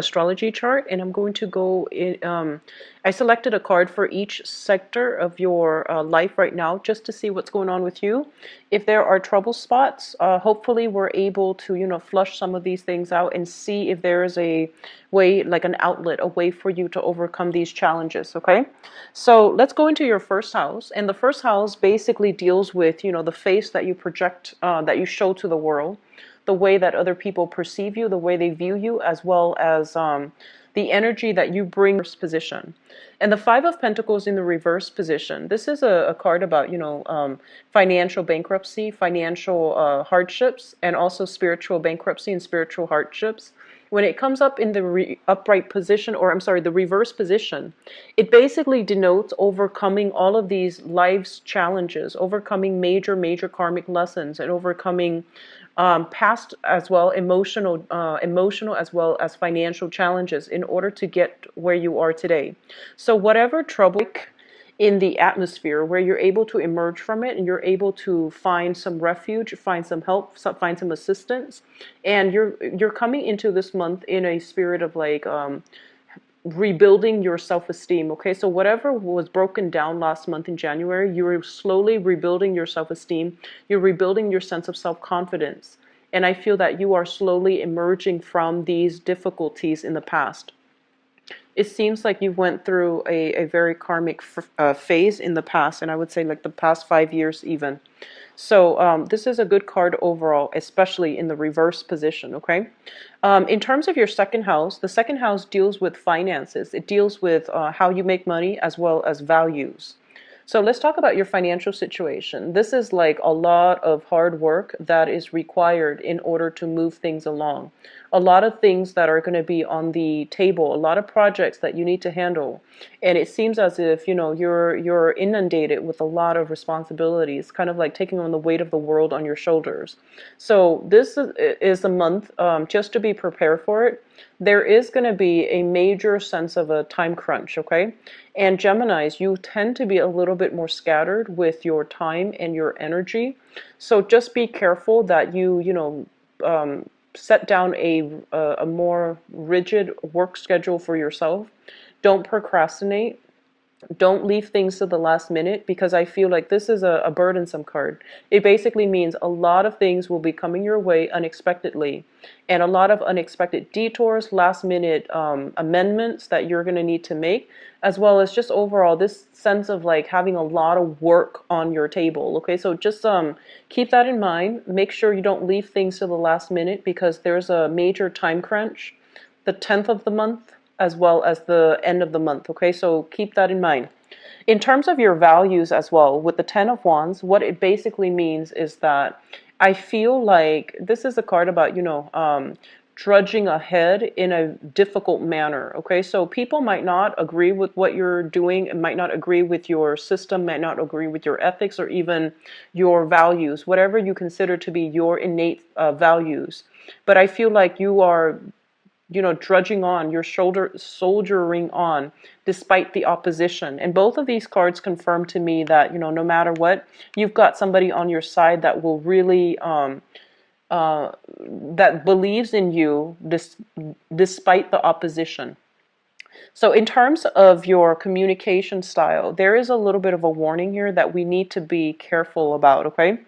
astrology chart, and I'm going to go in. I selected a card for each sector of your life right now just to see what's going on with you. If there are trouble spots, hopefully we're able to, flush some of these things out and see if there is a way, like an outlet, a way for you to overcome these challenges, okay? So let's go into your first house. And the first house basically deals with, the face that you project, that you show to the world, the way that other people perceive you, the way they view you, as well as the energy that you bring in this position. And the Five of Pentacles in the reverse position, this is a card about, financial bankruptcy, financial hardships, and also spiritual bankruptcy and spiritual hardships. When it comes up in the upright position, or I'm sorry, the reverse position, it basically denotes overcoming all of these life's challenges, overcoming major karmic lessons, and overcoming past as well, emotional as well as financial challenges in order to get where you are today. So whatever trouble in the atmosphere, where you're able to emerge from it and you're able to find some refuge, find some help, find some assistance, and you're coming into this month in a spirit of like rebuilding your self-esteem. Okay, so whatever was broken down last month in January, you're slowly rebuilding your self-esteem, you're rebuilding your sense of self-confidence, and I feel that you are slowly emerging from these difficulties in the past. It seems like you went through a very karmic phase in the past, and I would say like the past 5 years even. So this is a good card overall, especially in the reverse position, okay? In terms of your second house, the second house deals with finances. It deals with how you make money as well as values. So let's talk about your financial situation. This is like a lot of hard work that is required in order to move things along. A lot of things that are going to be on the table, a lot of projects that you need to handle. And it seems as if, you're inundated with a lot of responsibilities, kind of like taking on the weight of the world on your shoulders. So this is a month just to be prepared for it. There is going to be a major sense of a time crunch, okay? And Geminis, you tend to be a little bit more scattered with your time and your energy. So just be careful that you set down a more rigid work schedule for yourself. Don't procrastinate. Don't leave things to the last minute, because I feel like this is a burdensome card. It basically means a lot of things will be coming your way unexpectedly, and a lot of unexpected detours, last minute amendments that you're going to need to make, as well as just overall this sense of like having a lot of work on your table. Okay, so just keep that in mind. Make sure you don't leave things to the last minute, because there's a major time crunch the 10th of the month as well as the end of the month. Okay, so keep that in mind. In terms of your values as well, with the Ten of Wands, what it basically means is that I feel like this is a card about, trudging ahead in a difficult manner. Okay, so people might not agree with what you're doing, and might not agree with your system, might not agree with your ethics or even your values, whatever you consider to be your innate values. But I feel like you are trudging on, your soldiering on, despite the opposition. And both of these cards confirm to me that, no matter what, you've got somebody on your side that will really, that believes in you despite the opposition. So in terms of your communication style, there is a little bit of a warning here that we need to be careful about, okay?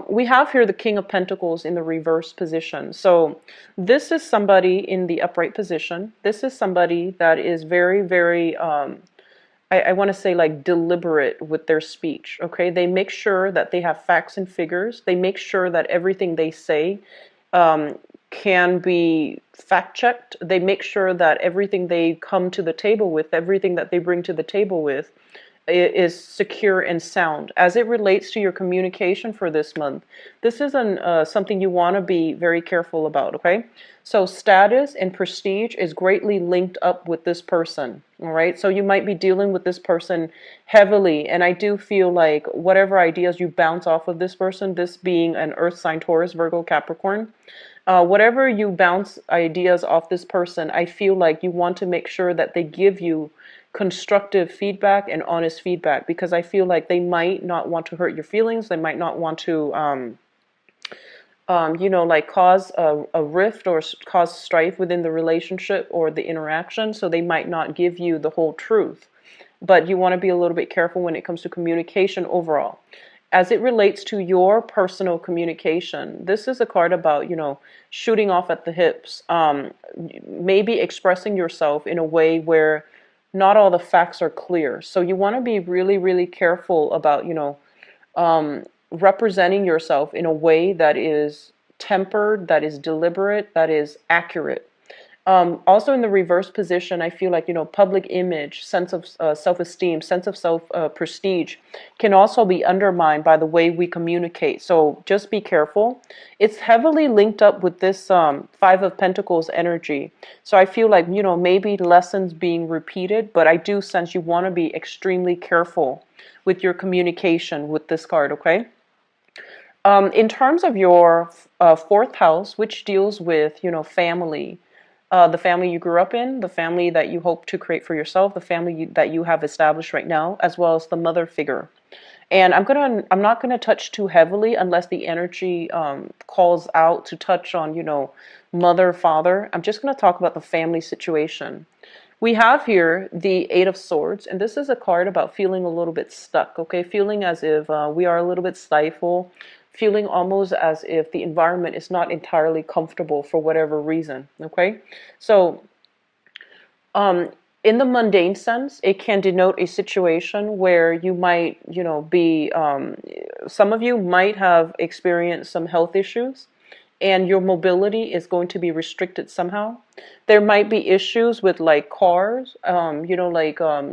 We have here the King of Pentacles in the reverse position. So this is somebody in the upright position. This is somebody that is very, very, I want to say like deliberate with their speech. Okay, they make sure that they have facts and figures. They make sure that everything they say can be fact checked. They make sure that everything they come to the table with, everything that they bring to the table with, is secure and sound. As it relates to your communication for this month, this is something you want to be very careful about, okay? So status and prestige is greatly linked up with this person, all right? So you might be dealing with this person heavily, and I do feel like whatever ideas you bounce off of this person, this being an earth sign, Taurus, Virgo, Capricorn, whatever you bounce ideas off this person, I feel like you want to make sure that they give you constructive feedback and honest feedback, because I feel like they might not want to hurt your feelings. They might not want to like cause a rift or cause strife within the relationship or the interaction. So they might not give you the whole truth. But you want to be a little bit careful when it comes to communication overall. As it relates to your personal communication, this is a card about, shooting off at the hips, maybe expressing yourself in a way where not all the facts are clear. So you want to be really, really careful about, representing yourself in a way that is tempered, that is deliberate, that is accurate. Also in the reverse position, I feel like, public image, sense of self-esteem, sense of self-prestige can also be undermined by the way we communicate. So just be careful. It's heavily linked up with this Five of Pentacles energy. So I feel like, maybe lessons being repeated, but I do sense you want to be extremely careful with your communication with this card, okay? In terms of your fourth house, which deals with, family, the family you grew up in, the family that you hope to create for yourself, the family that you have established right now, as well as the mother figure. And I'm not gonna touch too heavily unless the energy calls out to touch on, mother, father. I'm just gonna talk about the family situation. We have here the Eight of Swords, and this is a card about feeling a little bit stuck, okay? Feeling as if we are a little bit stifled, feeling almost as if the environment is not entirely comfortable for whatever reason, okay? So, in the mundane sense, it can denote a situation where you might, be, some of you might have experienced some health issues and your mobility is going to be restricted somehow. There might be issues with like cars,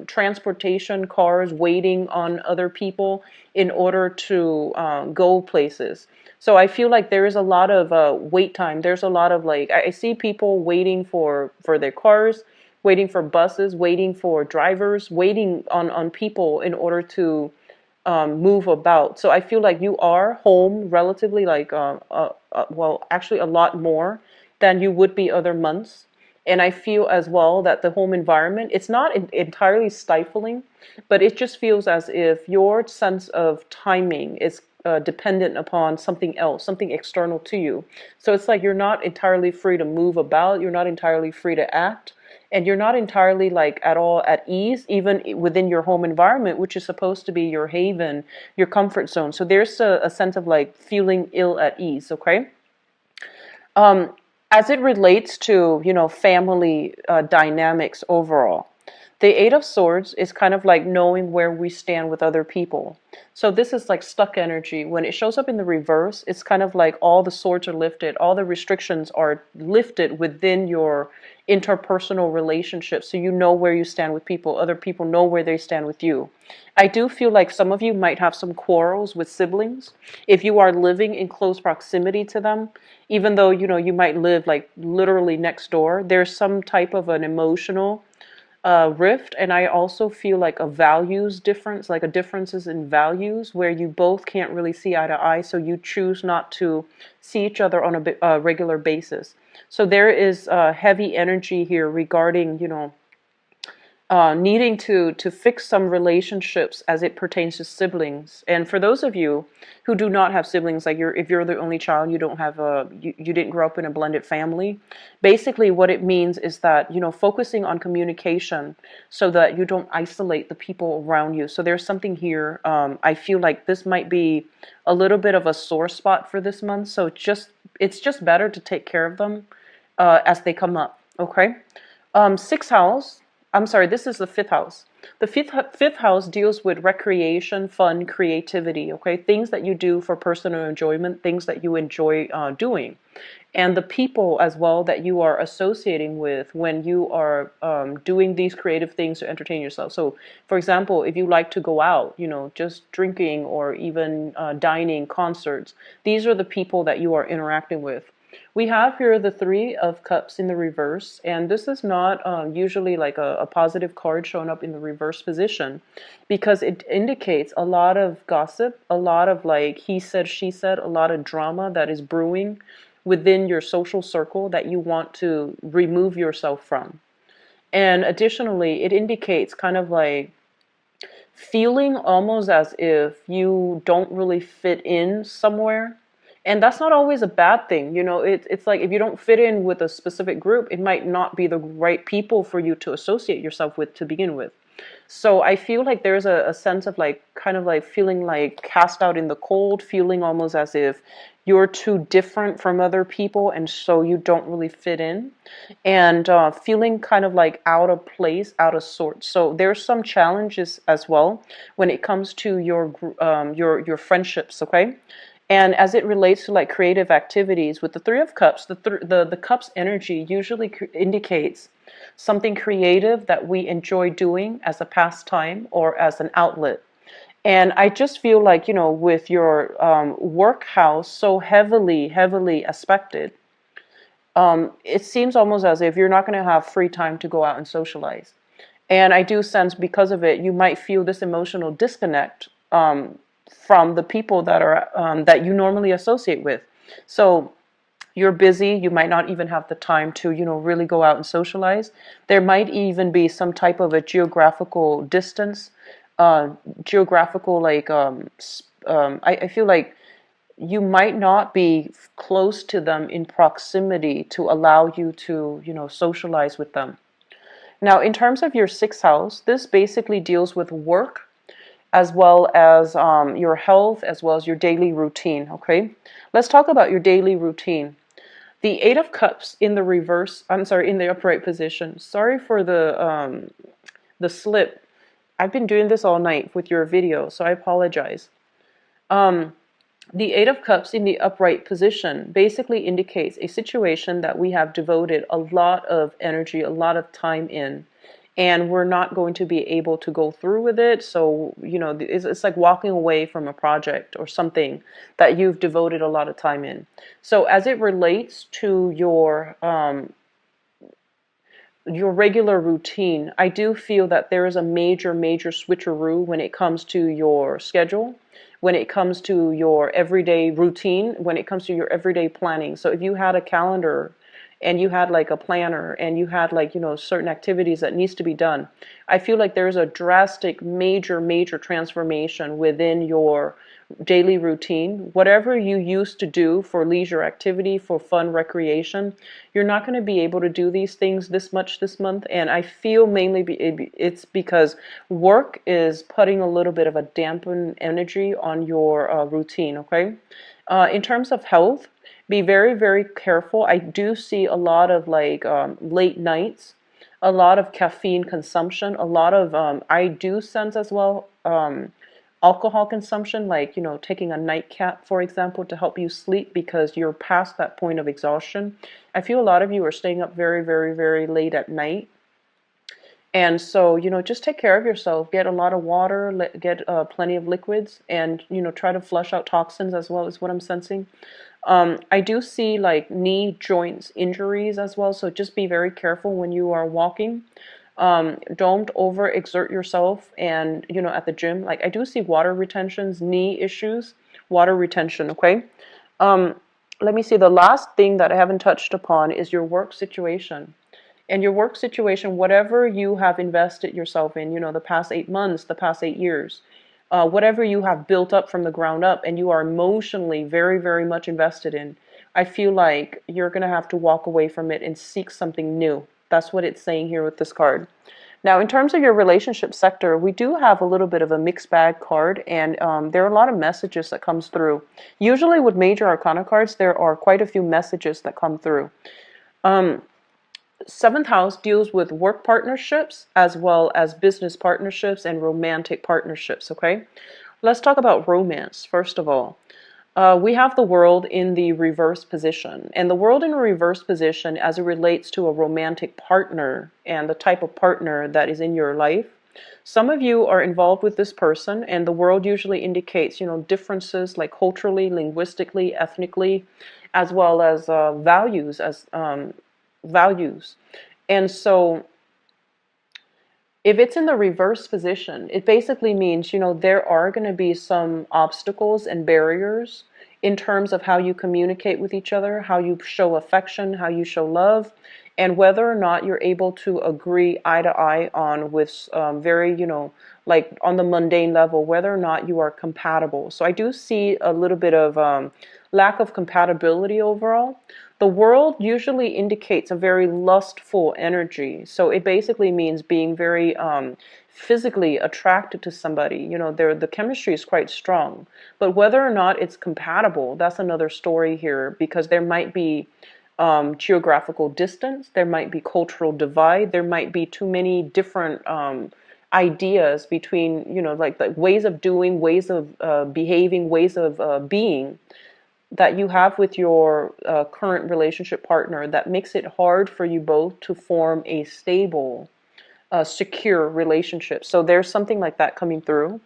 transportation, cars waiting on other people in order to go places. So I feel like there is a lot of wait time. There's a lot of like, I see people waiting for their cars, waiting for buses, waiting for drivers, waiting on people in order to move about. So I feel like you are home relatively like, well, actually a lot more than you would be other months. And I feel as well that the home environment, it's not entirely stifling, but it just feels as if your sense of timing is dependent upon something else, something external to you. So it's like you're not entirely free to move about, you're not entirely free to act, and you're not entirely like at all at ease, even within your home environment, which is supposed to be your haven, your comfort zone. So there's a sense of like feeling ill at ease, okay? As it relates to, family dynamics overall, the Eight of Swords is kind of like knowing where we stand with other people. So this is like stuck energy. When it shows up in the reverse, it's kind of like all the swords are lifted, all the restrictions are lifted within your interpersonal relationships. So you know where you stand with people, other people know where they stand with you. I do feel like some of you might have some quarrels with siblings. If you are living in close proximity to them, even though, you might live like literally next door, there's some type of an emotional rift. And I also feel like a values difference, like a differences in values where you both can't really see eye to eye. So you choose not to see each other on a regular basis. So there is heavy energy here regarding, needing to fix some relationships as it pertains to siblings. And for those of you who do not have siblings, like if you're the only child, you don't have you didn't grow up in a blended family. Basically, what it means is that focusing on communication so that you don't isolate the people around you. So there's something here. I feel like this might be a little bit of a sore spot for this month. So it's just better to take care of them as they come up. Okay, sixth house. I'm sorry, this is the fifth house. The fifth house deals with recreation, fun, creativity, okay? Things that you do for personal enjoyment, things that you enjoy doing. And the people as well that you are associating with when you are doing these creative things to entertain yourself. So, for example, if you like to go out, just drinking or even dining, concerts, these are the people that you are interacting with. We have here the Three of Cups in the reverse, and this is not usually like a positive card showing up in the reverse position because it indicates a lot of gossip, a lot of like he said, she said, a lot of drama that is brewing within your social circle that you want to remove yourself from. And additionally, it indicates kind of like feeling almost as if you don't really fit in somewhere. And that's not always a bad thing. You know, it's like if you don't fit in with a specific group, it might not be the right people for you to associate yourself with to begin with. So I feel like there's a sense of like kind of like feeling like cast out in the cold, feeling almost as if you're too different from other people and so you don't really fit in, and feeling kind of like out of place, out of sorts. So there's some challenges as well when it comes to your friendships, okay? And as it relates to like creative activities, with the Three of Cups, the Cups energy usually indicates something creative that we enjoy doing as a pastime or as an outlet. And I just feel like, you know, with your work house so heavily aspected, it seems almost as if you're not going to have free time to go out and socialize. And I do sense because of it, you might feel this emotional disconnect from the people that are that you normally associate with. So you're busy, you might not even have the time to, you know, really go out and socialize. There might even be some type of a geographical distance, geographical like I feel like you might not be close to them in proximity to allow you to, you know, socialize with them. Now, in terms of your sixth house, this basically deals with work as well as your health, as well as your daily routine, okay? Let's talk about your daily routine. The Eight of Cups in the reverse, I'm sorry, in the upright position. Sorry for the slip. I've been doing this all night with your video, so I apologize. Um, the Eight of Cups in the upright position basically indicates a situation that we have devoted a lot of energy, a lot of time in, and we're not going to be able to go through with it. So, you know, it's like walking away from a project or something that you've devoted a lot of time in. So as it relates to your regular routine, I do feel that there is a major switcheroo when it comes to your schedule, when it comes to your everyday routine, when it comes to your everyday planning. So if you had a calendar and you had like a planner and you had like, you know, certain activities that needs to be done, I feel like there's a drastic major transformation within your daily routine. Whatever you used to do for leisure activity, for fun recreation, you're not going to be able to do these things this much this month. And I feel mainly it's because work is putting a little bit of a dampened energy on your routine, okay? In terms of health, be very careful. I do see a lot of like late nights, a lot of caffeine consumption, a lot of I do sense as well alcohol consumption, like, you know, taking a nightcap, for example, to help you sleep because you're past that point of exhaustion. I feel a lot of you are staying up very late at night. And so, you know, just take care of yourself. Get a lot of water, get plenty of liquids, and, you know, try to flush out toxins as well, is what I'm sensing. I do see like knee joints injuries as well, so just be very careful when you are walking. Don't overexert yourself, and, you know, at the gym, like I do see water retentions, knee issues, water retention, okay? Um, Let me see, the last thing that I haven't touched upon is your work situation. And your work situation, whatever you have invested yourself in, you know, the past 8 months, the past 8 years, whatever you have built up from the ground up and you are emotionally very much invested in, I feel like you're going to have to walk away from it and seek something new. That's what it's saying here with this card. Now, in terms of your relationship sector, we do have a little bit of a mixed bag card, and there are a lot of messages that comes through. Usually with major arcana cards, there are quite a few messages that come through. Seventh house deals with work partnerships as well as business partnerships and romantic partnerships, okay? Let's talk about romance, first of all. We have the world in the reverse position. And the world in a reverse position as it relates to a romantic partner and the type of partner that is in your life. Some of you are involved with this person, and the world usually indicates, you know, differences like culturally, linguistically, ethnically, as well as values. And so if it's in the reverse position, it basically means, you know, there are going to be some obstacles and barriers in terms of how you communicate with each other, how you show affection, how you show love, and whether or not you're able to agree eye to eye on with very, like on the mundane level, whether or not you are compatible. So I do see a little bit of lack of compatibility overall. The world usually indicates a very lustful energy. So it basically means being very physically attracted to somebody. The chemistry is quite strong. But whether or not it's compatible, that's another story here, because there might be geographical distance, there might be cultural divide, there might be too many different ideas between, like ways of doing, ways of behaving, ways of being that you have with your current relationship partner that makes it hard for you both to form a stable, secure relationship. So there's something like that coming through.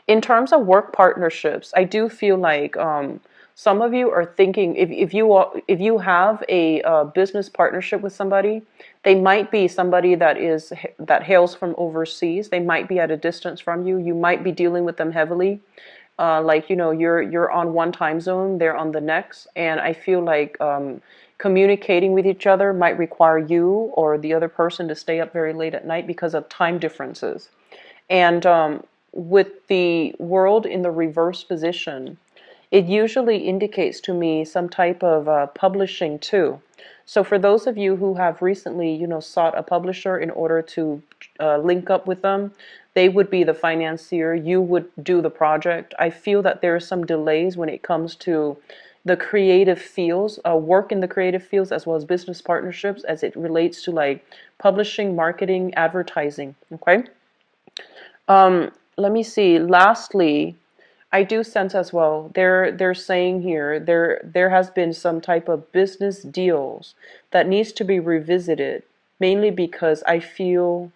In terms of work partnerships, I do feel like some of you are thinking, if you have a business partnership with somebody, they might be somebody that hails from overseas. They might be at a distance from you. You might be dealing with them heavily. Like, you're on one time zone, they're on the next, and I feel like communicating with each other might require you or the other person to stay up very late at night because of time differences. And with the world in the reverse position, it usually indicates to me some type of publishing too. So for those of you who have recently, sought a publisher in order to link up with them, they would be the financier, you would do the project. I feel that there are some delays when it comes to the creative fields, work in the creative fields, as well as business partnerships as it relates to like publishing, marketing, advertising. Okay. Let me see. Lastly, I do sense as well, they're saying here there has been some type of business deals that needs to be revisited, mainly because I feel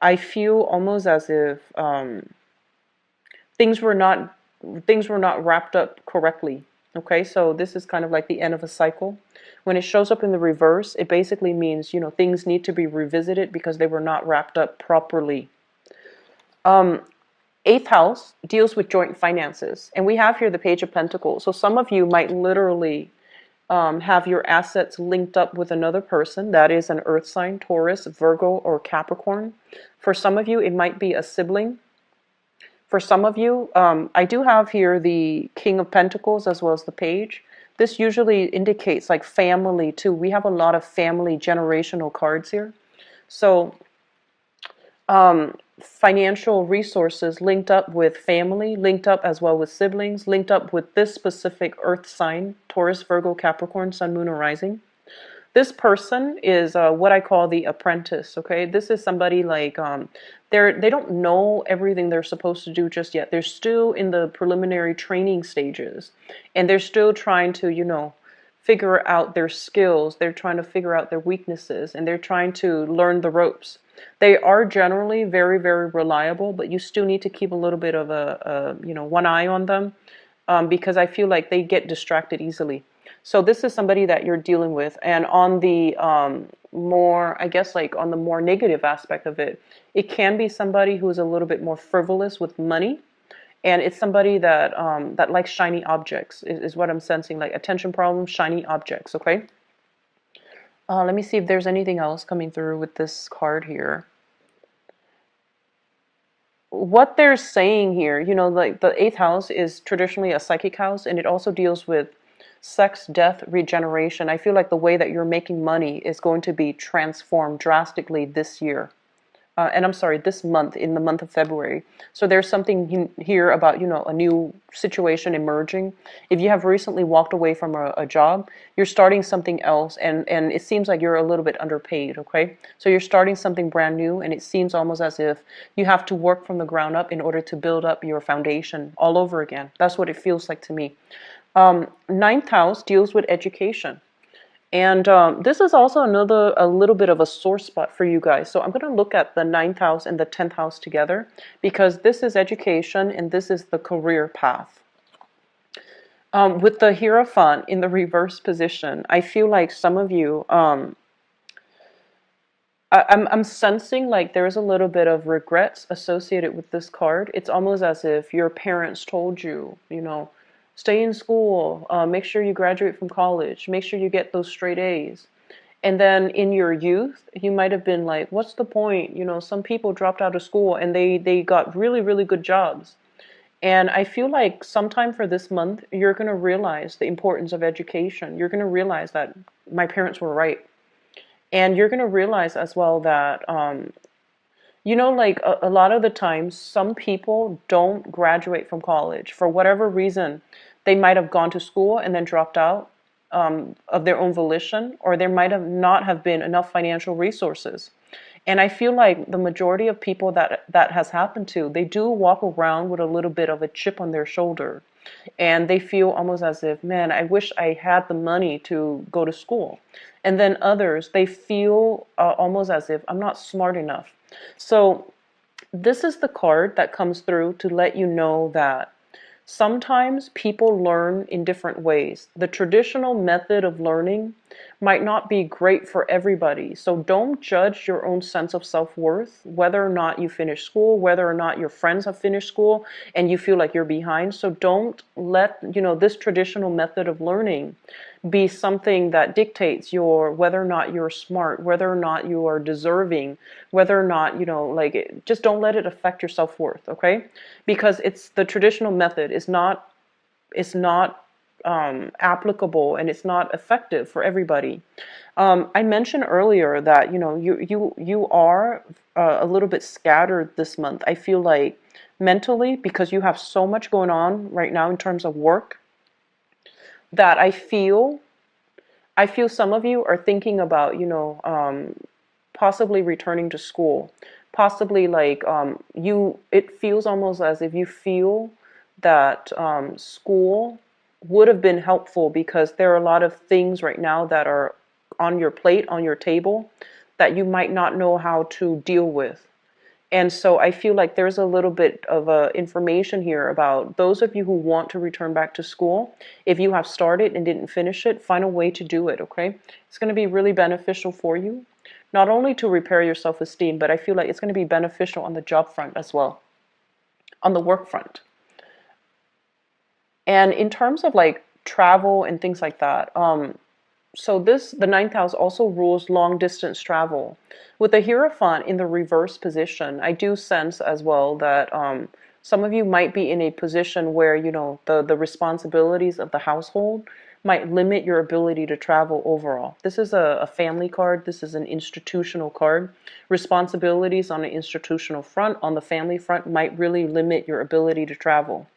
almost as if things were not wrapped up correctly. Okay, so this is kind of like the end of a cycle. When it shows up in the reverse, it basically means, things need to be revisited because they were not wrapped up properly. Eighth house deals with joint finances, and we have here the Page of Pentacles. So some of you might literally have your assets linked up with another person. That is an earth sign, Taurus, Virgo, or Capricorn. For some of you, it might be a sibling. For some of you, I do have here the King of Pentacles as well as the Page. This usually indicates like family too. We have a lot of family generational cards here. So financial resources linked up with family, linked up as well with siblings, linked up with this specific earth sign, Taurus, Virgo, Capricorn, Sun, Moon, or Rising. This person is what I call the apprentice, okay? This is somebody like, they don't know everything they're supposed to do just yet. They're still in the preliminary training stages, and they're still trying to, figure out their skills. They're trying to figure out their weaknesses, and they're trying to learn the ropes. They are generally very, very reliable, but you still need to keep a little bit of one eye on them, because I feel like they get distracted easily. So this is somebody that you're dealing with. And on the more, I guess, like on the more negative aspect of it, it can be somebody who is a little bit more frivolous with money. And it's somebody that likes shiny objects, is what I'm sensing, like attention problems, shiny objects, okay? Let me see if there's anything else coming through with this card here. What they're saying here, like the eighth house is traditionally a psychic house, and it also deals with sex, death, regeneration. I feel like the way that you're making money is going to be transformed drastically this year. And I'm sorry, this month, in the month of February. So there's something here about, a new situation emerging. If you have recently walked away from a job, you're starting something else, and it seems like you're a little bit underpaid, okay? So you're starting something brand new, and it seems almost as if you have to work from the ground up in order to build up your foundation all over again. That's what it feels like to me. Ninth house deals with education. And this is also a little bit of a sore spot for you guys. So I'm going to look at the ninth house and the 10th house together, because this is education and this is the career path. With the Hierophant in the reverse position, I feel like some of you, I'm sensing like there's a little bit of regrets associated with this card. It's almost as if your parents told you, Stay in school. Make sure you graduate from college. Make sure you get those straight A's. And then in your youth, you might have been like, what's the point? You know, some people dropped out of school and they got really, really good jobs. And I feel like sometime for this month, you're going to realize the importance of education. You're going to realize that my parents were right. And you're going to realize as well that, you know, like a lot of the times, some people don't graduate from college for whatever reason. They might have gone to school and then dropped out of their own volition, or there might have not have been enough financial resources. And I feel like the majority of people that has happened to, they do walk around with a little bit of a chip on their shoulder. And they feel almost as if, man, I wish I had the money to go to school. And then others, they feel almost as if I'm not smart enough. So this is the card that comes through to let you know that sometimes people learn in different ways. The traditional method of learning might not be great for everybody. So don't judge your own sense of self-worth, whether or not you finish school, whether or not your friends have finished school and you feel like you're behind. So don't let, you know, this traditional method of learning be something that dictates your whether or not you're smart, whether or not you are deserving, whether or not, you know, like just don't let it affect your self-worth, okay? Because it's the traditional method is not applicable and it's not effective for everybody. I mentioned earlier that, you know, you are a little bit scattered this month. I feel like mentally, because you have so much going on right now in terms of work, that I feel some of you are thinking about, you know, possibly returning to school, possibly like it feels almost as if you feel that school would have been helpful because there are a lot of things right now that are on your plate, on your table, that you might not know how to deal with. And so I feel like there's a little bit of information here about those of you who want to return back to school. If you have started and didn't finish it, find a way to do it, okay? It's going to be really beneficial for you, not only to repair your self-esteem, but I feel like it's going to be beneficial on the job front as well, on the work front. And in terms of like travel and things like that, so the ninth house also rules long distance travel. With the Hierophant in the reverse position, I do sense as well that some of you might be in a position where, you know, the responsibilities of the household might limit your ability to travel overall. This is a family card. This is an institutional card. Responsibilities on the institutional front, on the family front, might really limit your ability to travel.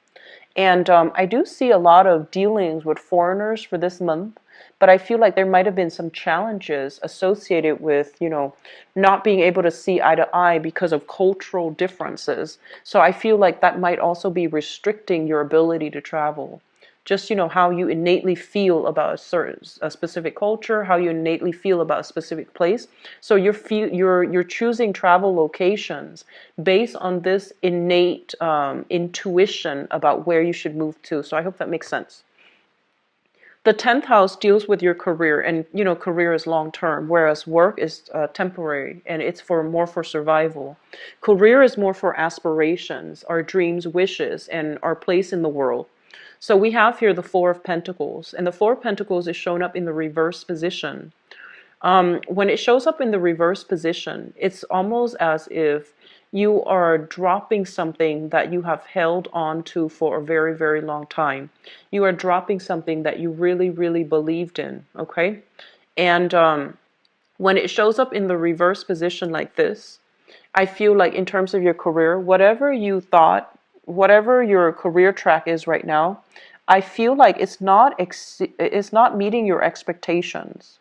And I do see a lot of dealings with foreigners for this month, but I feel like there might have been some challenges associated with, you know, not being able to see eye to eye because of cultural differences. So I feel like that might also be restricting your ability to travel. Just, you know, how you innately feel about a specific culture, how you innately feel about a specific place. So you're choosing travel locations based on this innate intuition about where you should move to. So I hope that makes sense. The 10th house deals with your career, and you know, career is long term, whereas work is temporary and it's more for survival. Career is more for aspirations, our dreams, wishes, and our place in the world. So we have here the Four of Pentacles, and the Four of Pentacles is shown up in the reverse position. When it shows up in the reverse position, it's almost as if you are dropping something that you have held on to for a very, very long time. You are dropping something that you really, really believed in, okay? And when it shows up in the reverse position like this, I feel like in terms of your career, whatever you thought, whatever your career track is right now, I feel like it's not meeting your expectations.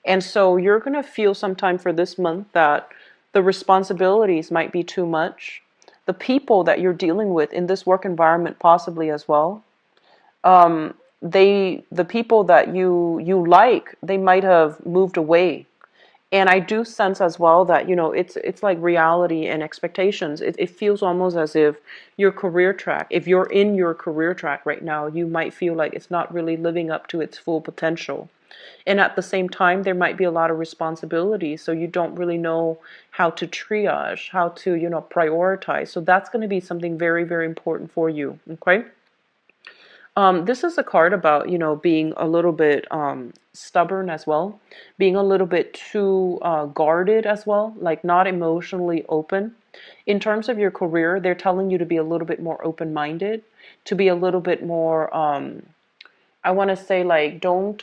And so you're going to feel sometime for this month that the responsibilities might be too much. The people that you're dealing with in this work environment possibly as well. The people that you like, they might have moved away. And I do sense as well that, you know, it's like reality and expectations. It feels almost as if your career track, if you're in your career track right now, you might feel like it's not really living up to its full potential. And at the same time, there might be a lot of responsibility, so you don't really know how to triage, how to, you know, prioritize. So that's going to be something very, very important for you, okay? This is a card about, being a little bit stubborn as well, being a little bit too guarded as well, like not emotionally open. In terms of your career, they're telling you to be a little bit more open-minded, to be a little bit more, I want to say, like, don't,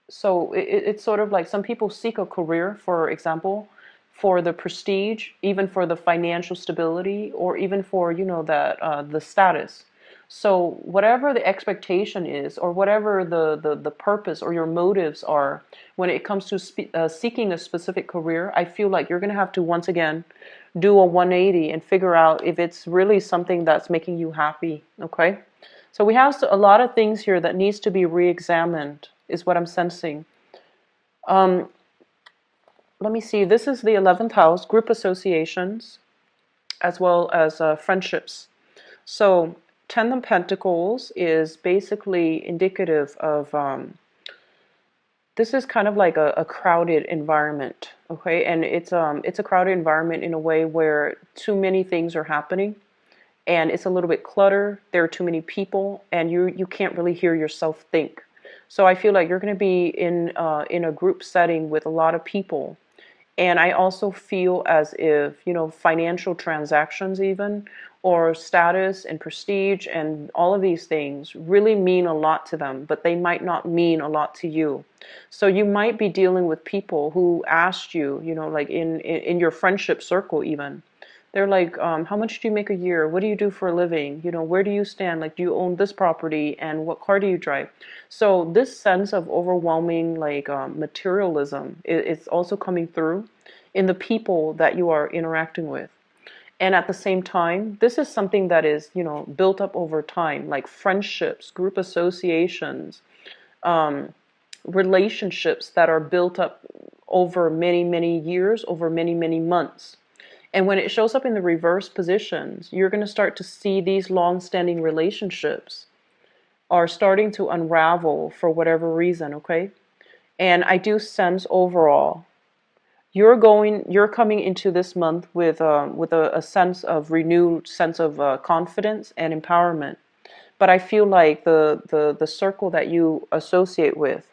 so it's sort of like some people seek a career, for example, for the prestige, even for the financial stability, or even for, that the status. So whatever the expectation is, or whatever the purpose or your motives are when it comes to seeking a specific career, I feel like you're going to have to once again do a 180 and figure out if it's really something that's making you happy. Okay? So we have a lot of things here that needs to be re-examined, is what I'm sensing. Um, Let me see. This is the 11th house, group associations, as well as friendships. So 10 of Pentacles is basically indicative of, this is kind of like a crowded environment, okay? And it's a crowded environment in a way where too many things are happening, and it's a little bit cluttered. There are too many people, and you can't really hear yourself think. So I feel like you're going to be in a group setting with a lot of people. And I also feel as if, financial transactions even, or status and prestige and all of these things really mean a lot to them, but they might not mean a lot to you. So you might be dealing with people who asked you, like in your friendship circle even. They're like, how much do you make a year? What do you do for a living? Where do you stand? Like, do you own this property? And what car do you drive? So this sense of overwhelming, like, materialism is also coming through in the people that you are interacting with. And at the same time, this is something that is, built up over time, like friendships, group associations, um, relationships that are built up over many, many years, over many, many months. And when it shows up in the reverse positions, you're going to start to see these long-standing relationships are starting to unravel for whatever reason, okay? And I do sense overall, you're coming into this month with a sense of renewed sense of confidence and empowerment. But I feel like the circle that you associate with,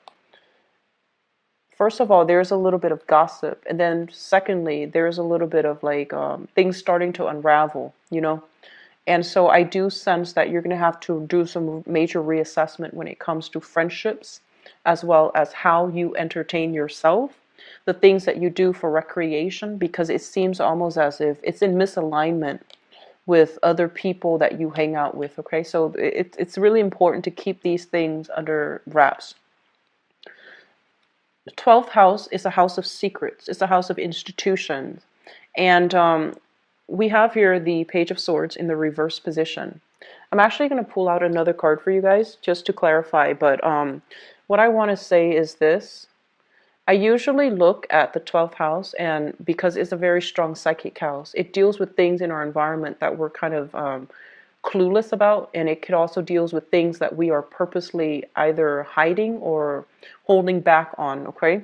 first of all, there's a little bit of gossip, and then secondly, there's a little bit of like things starting to unravel. And so I do sense that you're going to have to do some major reassessment when it comes to friendships, as well as how you entertain yourself, the things that you do for recreation, because it seems almost as if it's in misalignment with other people that you hang out with. Okay, so it's really important to keep these things under wraps. The 12th house is a house of secrets. It's a house of institutions. And we have here the Page of Swords in the reverse position. I'm actually going to pull out another card for you guys just to clarify. But what I want to say is this. I usually look at the 12th house, and because it's a very strong psychic house, it deals with things in our environment that we're kind of clueless about, and it could also deals with things that we are purposely either hiding or holding back on, okay?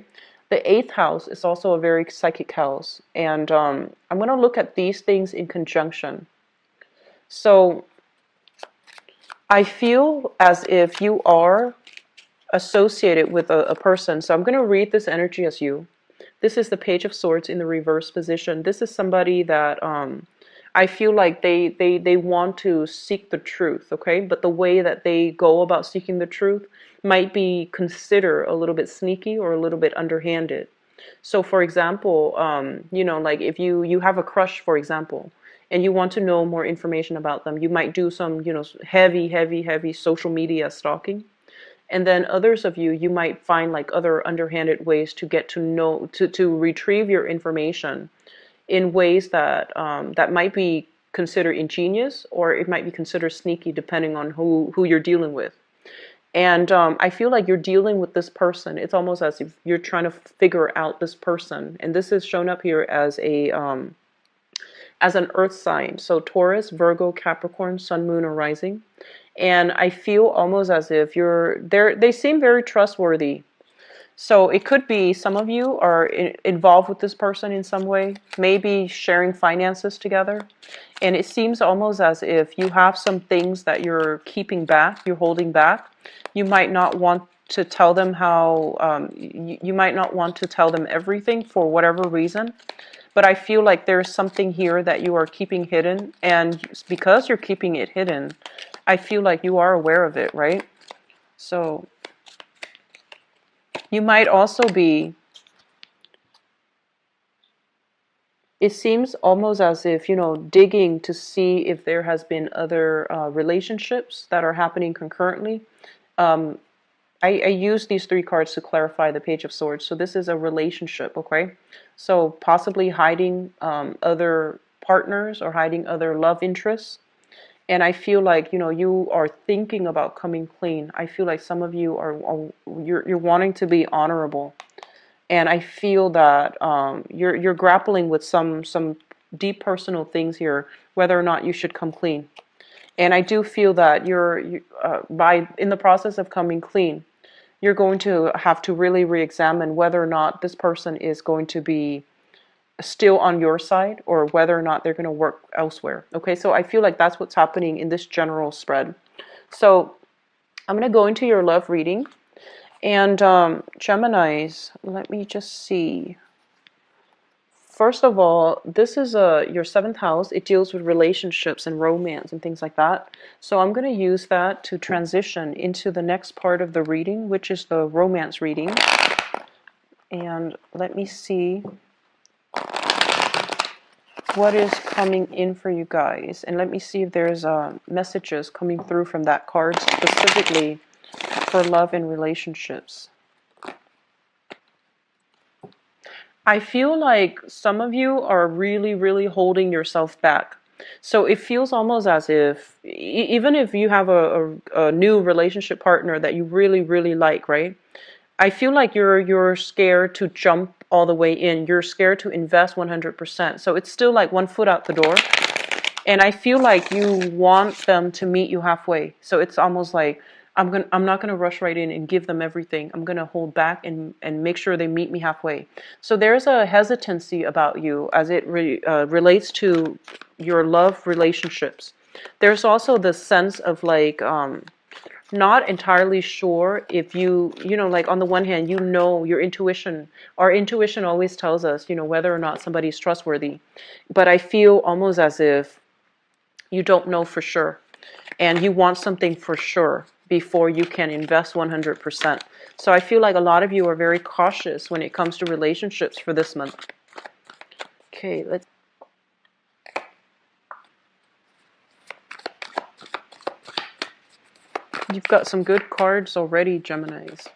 The 8th house is also a very psychic house, and I'm going to look at these things in conjunction. So I feel as if you are associated with a person. So I'm going to read this energy as you. This is the Page of Swords in the reverse position. This is somebody that I feel like they want to seek the truth, okay? But the way that they go about seeking the truth might be considered a little bit sneaky or a little bit underhanded. So for example, like if you have a crush, for example, and you want to know more information about them, you might do some, heavy social media stalking. And then others of you might find like other underhanded ways to get to know, to retrieve your information in ways that that might be considered ingenious, or it might be considered sneaky depending on who you're dealing with. And I feel like you're dealing with this person. It's almost as if you're trying to figure out this person. And this is shown up here as an earth sign. So Taurus, Virgo, Capricorn, Sun, Moon, or Rising. And I feel almost as if they seem very trustworthy. So it could be some of you are involved with this person in some way, maybe sharing finances together. And it seems almost as if you have some things that you're keeping back, you're holding back. You might not want to tell them how, you might not want to tell them everything for whatever reason. But I feel like there's something here that you are keeping hidden. And because you're keeping it hidden, I feel like you are aware of it, right? So you might also be, it seems almost as if, digging to see if there has been other relationships that are happening concurrently. Um, I use these three cards to clarify the Page of Swords. So this is a relationship, okay? So possibly hiding other partners or hiding other love interests. And I feel like, you are thinking about coming clean. I feel like some of you you're wanting to be honorable. And I feel that you're grappling with some deep personal things here, whether or not you should come clean. And I do feel that by in the process of coming clean, you're going to have to really re-examine whether or not this person is going to be still on your side or whether or not they're going to work elsewhere. Okay, so I feel like that's what's happening in this general spread. So I'm going to go into your love reading. And Geminis, let me just see. First of all, this is your seventh house. It deals with relationships and romance and things like that. So I'm going to use that to transition into the next part of the reading, which is the romance reading. And let me see what is coming in for you guys. And let me see if there's messages coming through from that card specifically for love and relationships. I feel like some of you are really, really holding yourself back. So it feels almost as if, even if you have a new relationship partner that you really, really like, right? I feel like you're scared to jump all the way in. You're scared to invest 100%. So it's still like one foot out the door. And I feel like you want them to meet you halfway. So it's almost like I'm not gonna rush right in and give them everything. I'm gonna hold back and make sure they meet me halfway. So there's a hesitancy about you as it relates to your love relationships. There's also the sense of like not entirely sure if like on the one hand, your intuition, our intuition always tells us, whether or not somebody's trustworthy. But I feel almost as if you don't know for sure and you want something for sure before you can invest 100%. So I feel like a lot of you are very cautious when it comes to relationships for this month. Okay, you've got some good cards already, Geminis.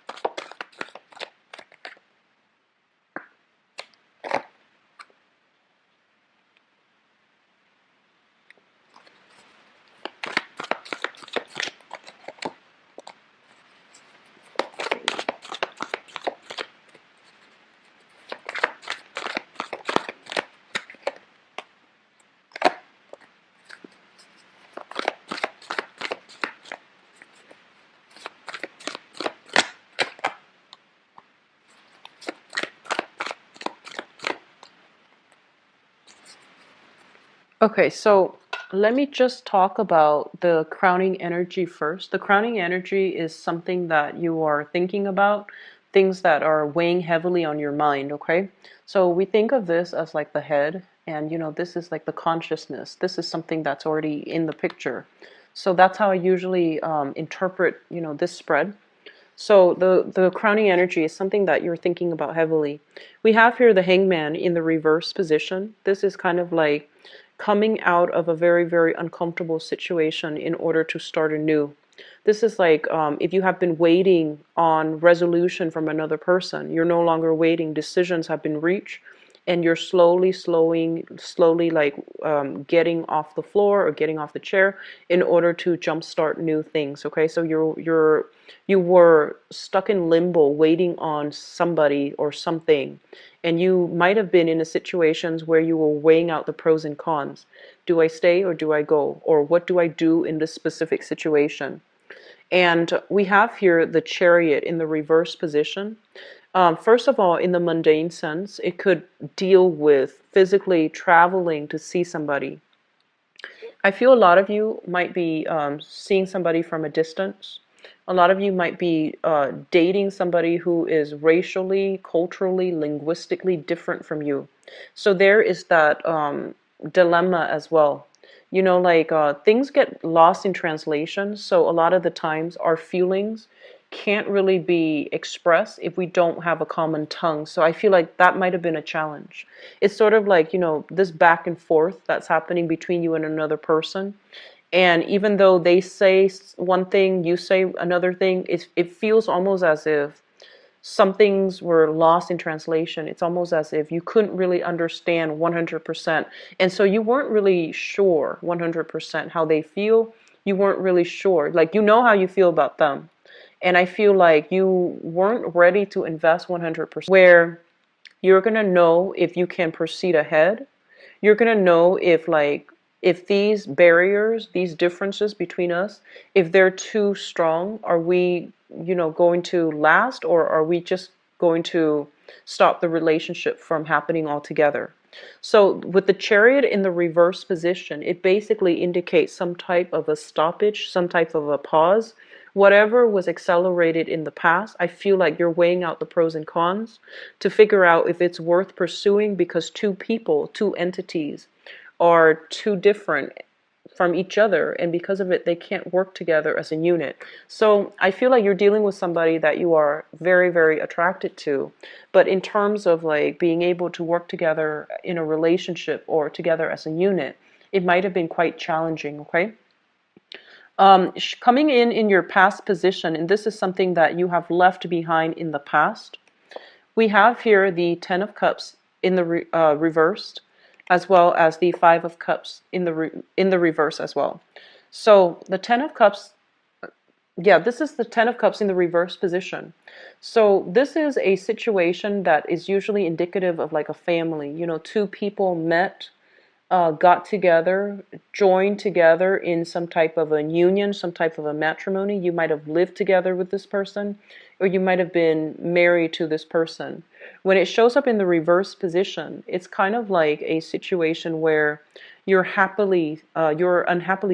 Okay, so let me just talk about the crowning energy first. The crowning energy is something that you are thinking about, things that are weighing heavily on your mind, okay? So we think of this as like the head, and this is like the consciousness. This is something that's already in the picture. So that's how I usually interpret, this spread. So the crowning energy is something that you're thinking about heavily. We have here the hangman in the reverse position. This is kind of like coming out of a very, very uncomfortable situation in order to start anew. This is like if you have been waiting on resolution from another person, you're no longer waiting. Decisions have been reached, and you're slowly like getting off the floor or getting off the chair in order to jumpstart new things. Okay, so you were stuck in limbo, waiting on somebody or something, and you might have been in a situations where you were weighing out the pros and cons. Do I stay or do I go? Or what do I do in this specific situation? And we have here the Chariot in the reverse position. First of all, in the mundane sense, it could deal with physically traveling to see somebody. I feel a lot of you might be seeing somebody from a distance. A lot of you might be dating somebody who is racially, culturally, linguistically different from you. So there is that dilemma as well. You know, like things get lost in translation. So a lot of the times our feelings can't really be expressed if we don't have a common tongue. So I feel like that might have been a challenge. It's sort of like, you know, this back and forth that's happening between you and another person. And even though they say one thing, you say another thing, it feels almost as if some things were lost in translation. It's almost as if you couldn't really understand 100%. And so you weren't really sure 100% how they feel. You weren't really sure. Like, you know how you feel about them. And I feel like you weren't ready to invest 100%, where you're going to know if you can proceed ahead. You're going to know if these barriers, these differences between us, if they're too strong, are we, you know, going to last, or are we just going to stop the relationship from happening altogether? So with the Chariot in the reverse position, it basically indicates some type of a stoppage, some type of a pause. Whatever was accelerated in the past, I feel like you're weighing out the pros and cons to figure out if it's worth pursuing, because two people, two entities are too different from each other, and because of it they can't work together as a unit. So I feel like you're dealing with somebody that you are very, very attracted to, but in terms of like being able to work together in a relationship or together as a unit, it might have been quite challenging. Okay. Coming in your past position, and this is something that you have left behind in the past, we have here the Ten of Cups in the reversed, as well as the Five of Cups in the reverse as well. So the Ten of Cups, yeah, this is the Ten of Cups in the reverse position. So this is a situation that is usually indicative of like a family. You know, two people met, got together, joined together in some type of a union, some type of a matrimony. You might have lived together with this person, or you might have been married to this person. When it shows up in the reverse position, it's kind of like a situation where you're unhappily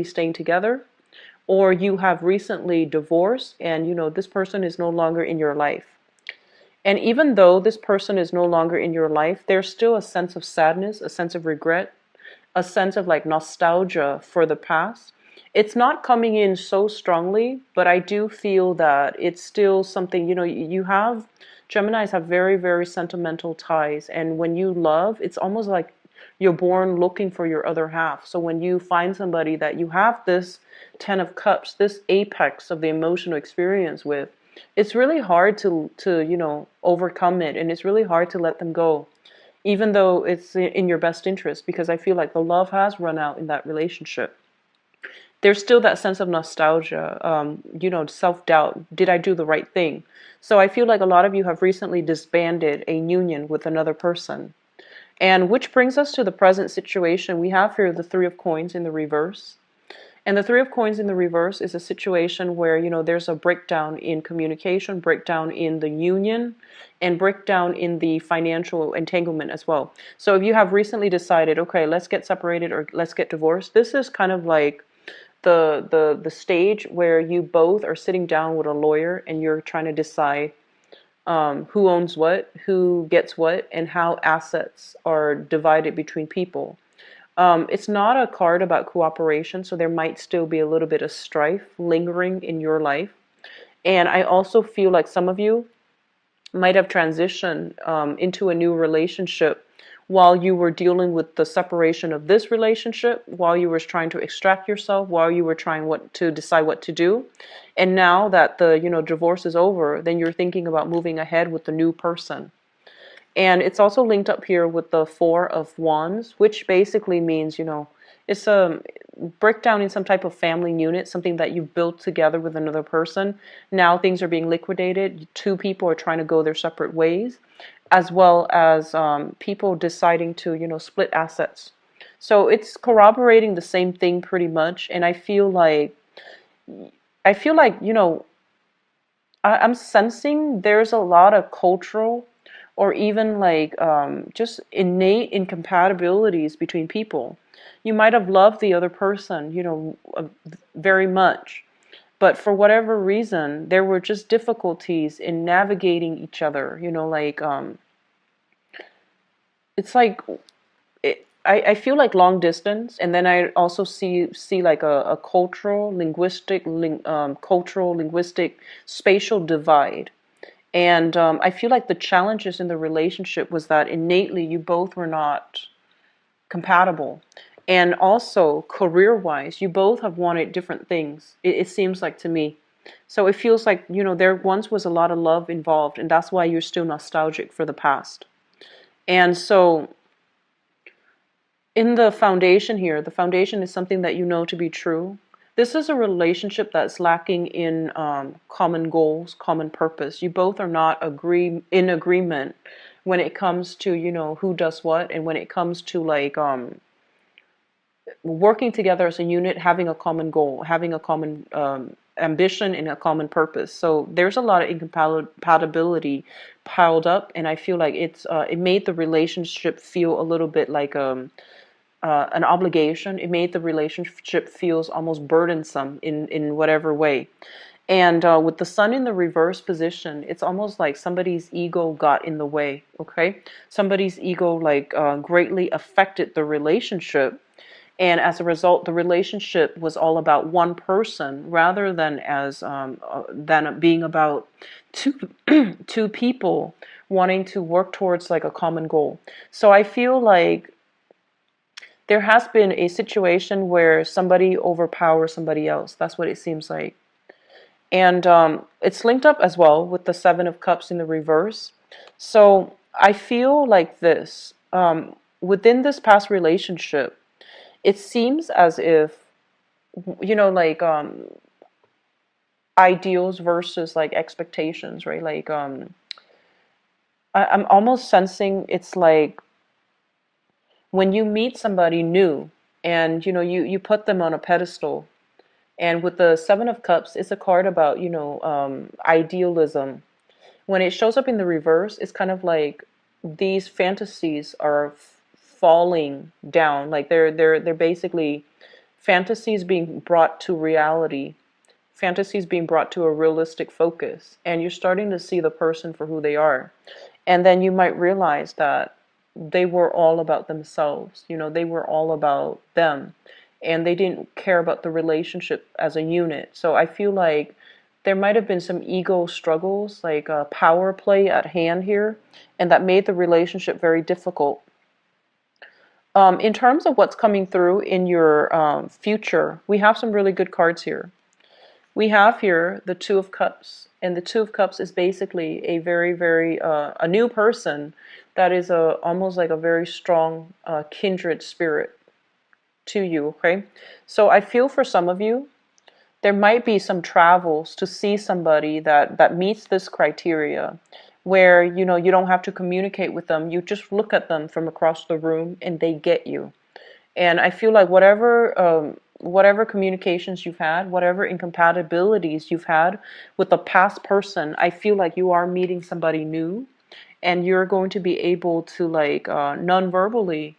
staying together, or you have recently divorced, and you know this person is no longer in your life. And even though this person is no longer in your life, there's still a sense of sadness, a sense of regret, a sense of like nostalgia for the past. It's not coming in so strongly, but I do feel that it's still something, you know, you have, Geminis have very, very sentimental ties. And when you love, it's almost like you're born looking for your other half. So when you find somebody that you have this Ten of Cups, this apex of the emotional experience with, it's really hard to you know, overcome it, and it's really hard to let them go, even though it's in your best interest, because I feel like the love has run out in that relationship. There's still that sense of nostalgia, you know, self-doubt. Did I do the right thing? So I feel like a lot of you have recently disbanded a union with another person. And which brings us to the present situation. We have here the Three of Coins in the reverse. And the Three of Coins in the reverse is a situation where, you know, there's a breakdown in communication, breakdown in the union, and breakdown in the financial entanglement as well. So if you have recently decided, okay, let's get separated or let's get divorced, this is kind of like the stage where you both are sitting down with a lawyer and you're trying to decide who owns what, who gets what, and how assets are divided between people. It's not a card about cooperation, so there might still be a little bit of strife lingering in your life. And I also feel like some of you might have transitioned into a new relationship while you were dealing with the separation of this relationship, while you were trying to extract yourself, while you were trying to decide what to do. And now that the, you know, divorce is over, then you're thinking about moving ahead with the new person. And it's also linked up here with the Four of Wands, which basically means, you know, it's a breakdown in some type of family unit, something that you built together with another person. Now things are being liquidated. Two people are trying to go their separate ways, as well as people deciding to, you know, split assets. So it's corroborating the same thing pretty much. And I feel like, you know, I'm sensing there's a lot of cultural or even like just innate incompatibilities between people. You might have loved the other person, very much, but for whatever reason, there were just difficulties in navigating each other. Like it's like I feel like long distance, and then I also see like a cultural, linguistic, spatial divide. And I feel like the challenges in the relationship was that innately you both were not compatible. And also, career-wise, you both have wanted different things, it seems like to me. So it feels like, there once was a lot of love involved, and that's why you're still nostalgic for the past. And so, in the foundation here, the foundation is something that you know to be true. This is a relationship that's lacking in common goals, common purpose. You both are not in agreement when it comes to, who does what, and when it comes to like working together as a unit, having a common goal, having a common ambition and a common purpose. So there's a lot of incompatibility piled up, and I feel like it made the relationship feel a little bit like an obligation. It made the relationship feels almost burdensome in whatever way. And with the sun in the reverse position, it's almost like somebody's ego got in the way, okay? Somebody's ego like greatly affected the relationship. And as a result, the relationship was all about one person rather than being about two, two people wanting to work towards like a common goal. So I feel like there has been a situation where somebody overpowers somebody else. That's what it seems like. And it's linked up as well with the Seven of Cups in the reverse. So I feel like this. Within this past relationship, it seems as if, like ideals versus like expectations, right? Like I'm almost sensing it's like when you meet somebody new and you put them on a pedestal. And with the Seven of Cups, it's a card about idealism. When it shows up in the reverse, it's kind of like these fantasies are falling down. Like they're basically fantasies being brought to reality, fantasies being brought to a realistic focus, and you're starting to see the person for who they are. And then you might realize that they were all about themselves. They were all about them, and they didn't care about the relationship as a unit. So I feel like there might have been some ego struggles, like a power play at hand here, and that made the relationship very difficult. In terms of what's coming through in your future, we have some really good cards here. We have here the Two of Cups, and the Two of Cups is basically a very, very a new person that is almost like a very strong kindred spirit to you. Okay, so I feel for some of you, there might be some travels to see somebody that meets this criteria, where you don't have to communicate with them. You just look at them from across the room and they get you. And I feel like whatever communications you've had, whatever incompatibilities you've had with the past person, I feel like you are meeting somebody new, and you're going to be able to like non-verbally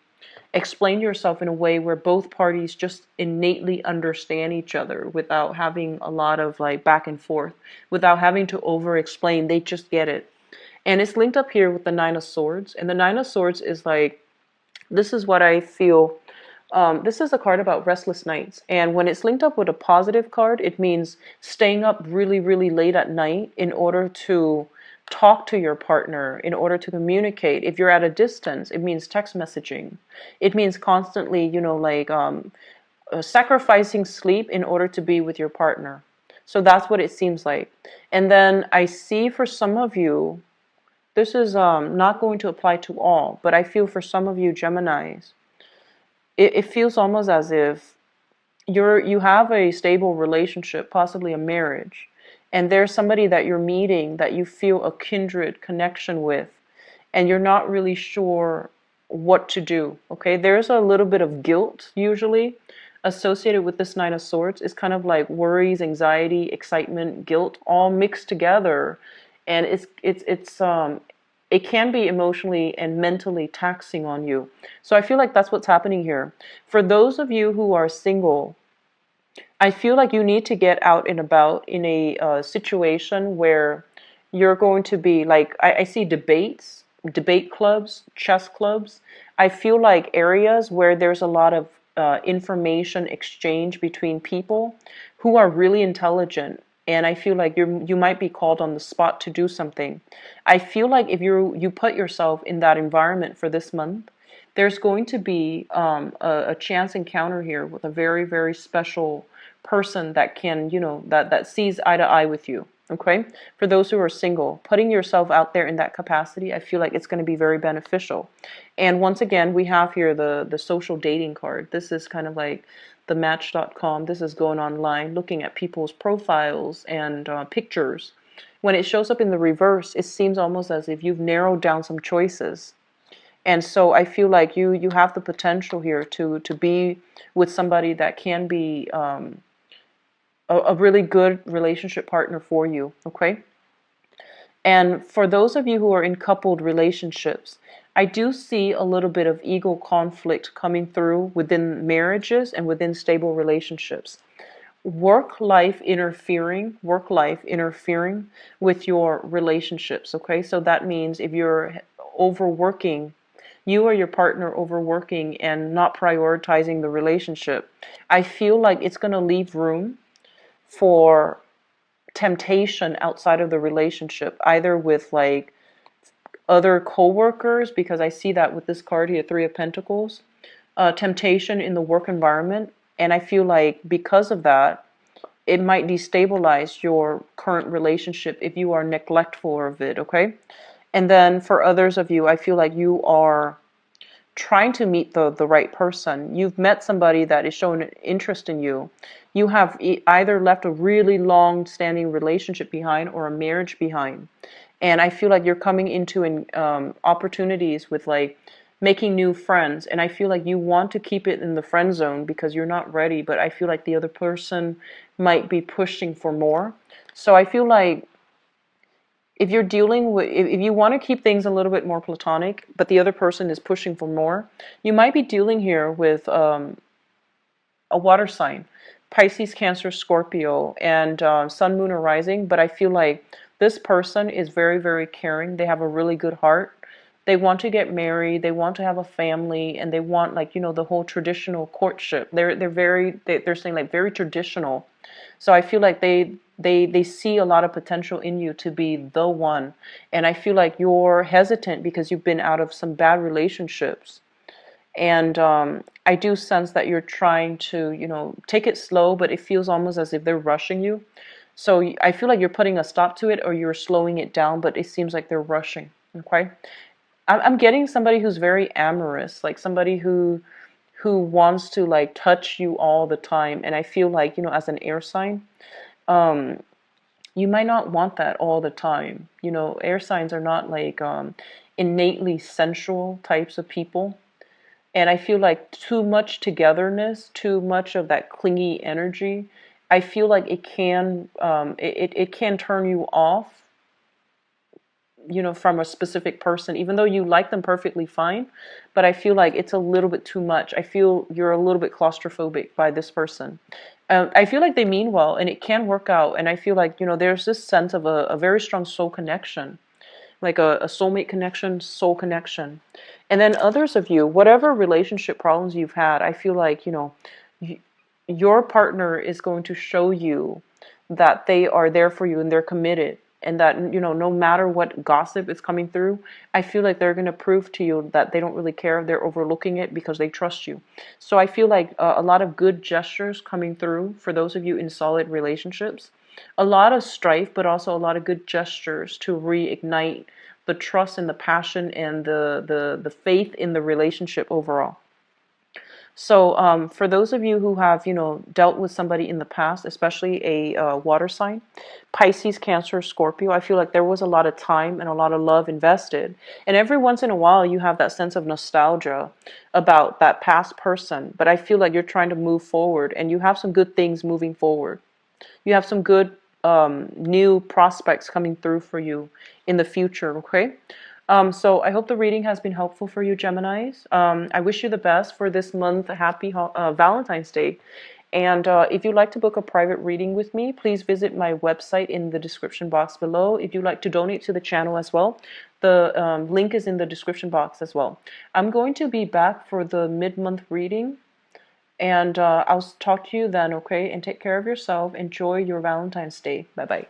explain yourself in a way where both parties just innately understand each other without having a lot of like back and forth, without having to over explain. They just get it. And it's linked up here with the Nine of Swords. And the Nine of Swords is like, this is what I feel. This is a card about restless nights. And when it's linked up with a positive card, it means staying up really, really late at night in order to talk to your partner, in order to communicate. If you're at a distance, it means text messaging. It means constantly, sacrificing sleep in order to be with your partner. So that's what it seems like. And then I see for some of you, this is not going to apply to all, but I feel for some of you Geminis, it feels almost as if you have a stable relationship, possibly a marriage, and there's somebody that you're meeting that you feel a kindred connection with, and you're not really sure what to do. Okay, there's a little bit of guilt usually associated with this Nine of Swords is kind of like worries, anxiety, excitement, guilt, all mixed together, and it can be emotionally and mentally taxing on you. So I feel like that's what's happening here. For those of you who are single, I feel like you need to get out and about in a situation where you're going to be like, I see debates, debate clubs, chess clubs. I feel like areas where there's a lot of information exchange between people who are really intelligent. And I feel like you might be called on the spot to do something. I feel like if you put yourself in that environment for this month, there's going to be a chance encounter here with a very, very special person that can, that sees eye to eye with you. Okay? For those who are single, putting yourself out there in that capacity, I feel like it's going to be very beneficial. And once again, we have here the social dating card. This is kind of like the match.com. This is going online, looking at people's profiles and pictures. When it shows up in the reverse, it seems almost as if you've narrowed down some choices. And so I feel like you have the potential here to be with somebody that can be a really good relationship partner for you, okay? And for those of you who are in coupled relationships, I do see a little bit of ego conflict coming through within marriages and within stable relationships. Work life interfering with your relationships, okay? So that means if you're overworking, you or your partner overworking and not prioritizing the relationship, I feel like it's going to leave room for temptation outside of the relationship, either with like other co-workers, because I see that with this card here, Three of Pentacles, temptation in the work environment. And I feel like because of that, it might destabilize your current relationship if you are neglectful of it, okay? And then for others of you, I feel like you are trying to meet the right person. You've met somebody that is showing an interest in you. You have either left a really long-standing relationship behind or a marriage behind. And I feel like you're coming into opportunities with like making new friends. And I feel like you want to keep it in the friend zone because you're not ready. But I feel like the other person might be pushing for more. So I feel like if you're dealing with, if you want to keep things a little bit more platonic, but the other person is pushing for more, you might be dealing here with a water sign, Pisces, Cancer, Scorpio, and Sun, Moon, or Rising. But I feel like this person is very, very caring. They have a really good heart. They want to get married. They want to have a family, and they want like the whole traditional courtship. They're saying like very traditional. So I feel like they see a lot of potential in you to be the one. And I feel like you're hesitant because you've been out of some bad relationships. And I do sense that you're trying to, take it slow, but it feels almost as if they're rushing you. So I feel like you're putting a stop to it or you're slowing it down, but it seems like they're rushing. Okay? I'm getting somebody who's very amorous, like somebody who wants to like touch you all the time. And I feel like, as an air sign, you might not want that all the time. Air signs are not like innately sensual types of people. And I feel like too much togetherness, too much of that clingy energy, I feel like it can it can turn you off, from a specific person, even though you like them perfectly fine. But I feel like it's a little bit too much. I feel you're a little bit claustrophobic by this person. I feel like they mean well and it can work out. And I feel like, there's this sense of a very strong soul connection, like a soulmate connection, soul connection. And then others of you, whatever relationship problems you've had, I feel like, your partner is going to show you that they are there for you and they're committed. And that, no matter what gossip is coming through, I feel like they're going to prove to you that they don't really care. They're overlooking it because they trust you. So I feel like a lot of good gestures coming through for those of you in solid relationships. A lot of strife, but also a lot of good gestures to reignite the trust and the passion and the faith in the relationship overall. So for those of you who have, dealt with somebody in the past, especially a water sign, Pisces, Cancer, Scorpio, I feel like there was a lot of time and a lot of love invested. And every once in a while, you have that sense of nostalgia about that past person. But I feel like you're trying to move forward and you have some good things moving forward. You have some good new prospects coming through for you in the future, okay? So I hope the reading has been helpful for you, Geminis. I wish you the best for this month. Happy Valentine's Day. And if you'd like to book a private reading with me, please visit my website in the description box below. If you'd like to donate to the channel as well, the link is in the description box as well. I'm going to be back for the mid-month reading, and I'll talk to you then, okay? And take care of yourself. Enjoy your Valentine's Day. Bye-bye.